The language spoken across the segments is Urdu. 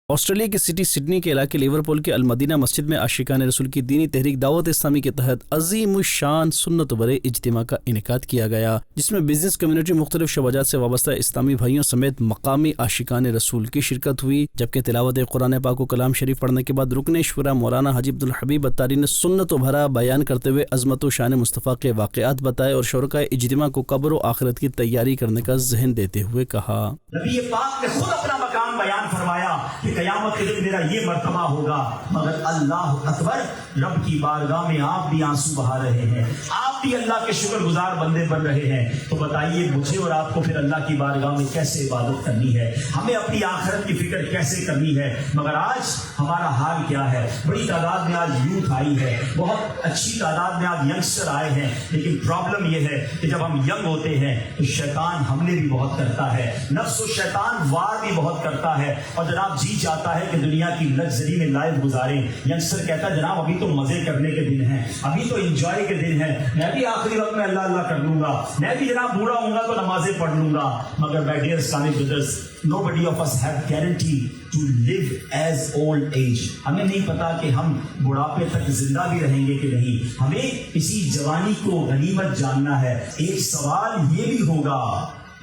آسٹریلیا کی سٹی سڈنی کے علاقے لیورپول کے المدینہ مسجد میں عاشقان رسول کی دینی تحریک دعوت اسلامی کے تحت عظیم الشان سنت و برے اجتماع کا انعقاد کیا گیا، جس میں بزنس کمیونٹی مختلف شعبات سے وابستہ اسلامی بھائیوں سمیت مقامی عاشقان رسول کی شرکت ہوئی، جبکہ تلاوت قرآن پاک و کلام شریف پڑھنے کے بعد رکن شورا مولانا حاجی عبدالحبیب اتاری نے سنت و بھرا بیان کرتے ہوئے عظمت و شان مصطفیٰ کے واقعات بتائے اور شرکائے اجتماع کو قبر و آخرت کی تیاری کرنے کا ذہن دیتے ہوئے کہا، نبی پاک نے خود اپنا مقام بیان فرمایا کہ قیامت کے دن میرا یہ مرتبہ ہوگا، مگر اللہ اکبر، رب کی بارگاہ میں آپ بھی آنسو بہا رہے ہیں، آپ بھی اللہ کے شکر گزار بندے بن رہے ہیں، تو بتائیے مجھے اور آپ کو پھر اللہ کی بارگاہ میں کیسے عبادت کرنی ہے، ہمیں اپنی آخرت کی فکر کیسے کرنی ہے۔ مگر آج ہمارا حال کیا ہے؟ بڑی تعداد میں آج یوتھ آئی ہے، بہت اچھی تعداد میں آج ینگسٹر آئے ہیں، لیکن پرابلم یہ ہے کہ جب ہم ینگ ہوتے ہیں تو شیطان حملے بھی بہت کرتا ہے، نفس و شیطان وار بھی بہت کرتا ہے، اور جناب جی چاہتا ہے کہ دنیا کی لگژری میں لائف گزاریں۔ ینگسٹر کہتا ہے جناب ابھی تو مزے کرنے کے دن ہیں، ابھی تو انجوائے کے دن ہیں، میں بھی آخری وقت میں اللہ اللہ کر لوں گا، میں بھی جناب بوڑھا ہوں گا تو نمازیں پڑھ لوں گا۔ مگر my dear Islamic brothers, nobody of us have guarantee to live as old age۔ ہمیں نہیں پتا کہ ہم بڑھاپے تک زندہ بھی رہیں گے کہ نہیں، ہمیں اسی جوانی کو غنیمت جاننا ہے۔ ایک سوال یہ بھی ہوگا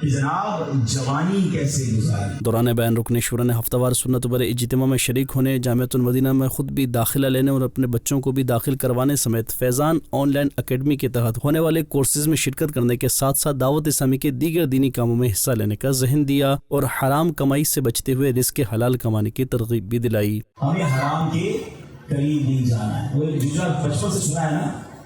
کہ جناب جوانی کیسے گزاری۔ دوران بیان رکن شورا نے ہفتہ وار سنت برے اجتماع میں شریک ہونے، جامعۃ المدینہ میں خود بھی داخلہ لینے اور اپنے بچوں کو بھی داخل کروانے سمیت فیضان آن لائن اکیڈمی کے تحت ہونے والے کورسز میں شرکت کرنے کے ساتھ ساتھ دعوت اسلامی کے دیگر دینی کاموں میں حصہ لینے کا ذہن دیا اور حرام کمائی سے بچتے ہوئے رزق حلال کمانے کی ترغیب بھی دلائی۔ ہمیں حرام کے قریب نہیں جانا ہے۔ وہ ایک دوسرا بچپن سے سنا ہے نا،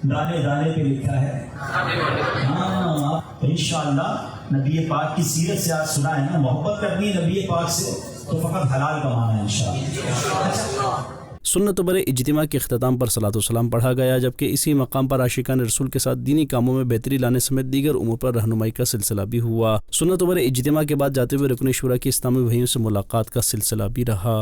دانے دانے پہ لکھا ہے، ہاں انشاءاللہ نبی پاک کی سیرت سے آج سنا ہے نا، محبت کرنی ہے نبی پاک سے تو فقط حلال کمانا ہے انشاءاللہ۔ سنت برے اجتماع کے اختتام پر صلاۃ و سلام پڑھا گیا، جبکہ اسی مقام پر عاشقان رسول کے ساتھ دینی کاموں میں بہتری لانے سمیت دیگر امور پر رہنمائی کا سلسلہ بھی ہوا۔ سنت برے اجتماع کے بعد جاتے ہوئے رکن شورا کی اسلامی بھائیوں سے ملاقات کا سلسلہ بھی رہا۔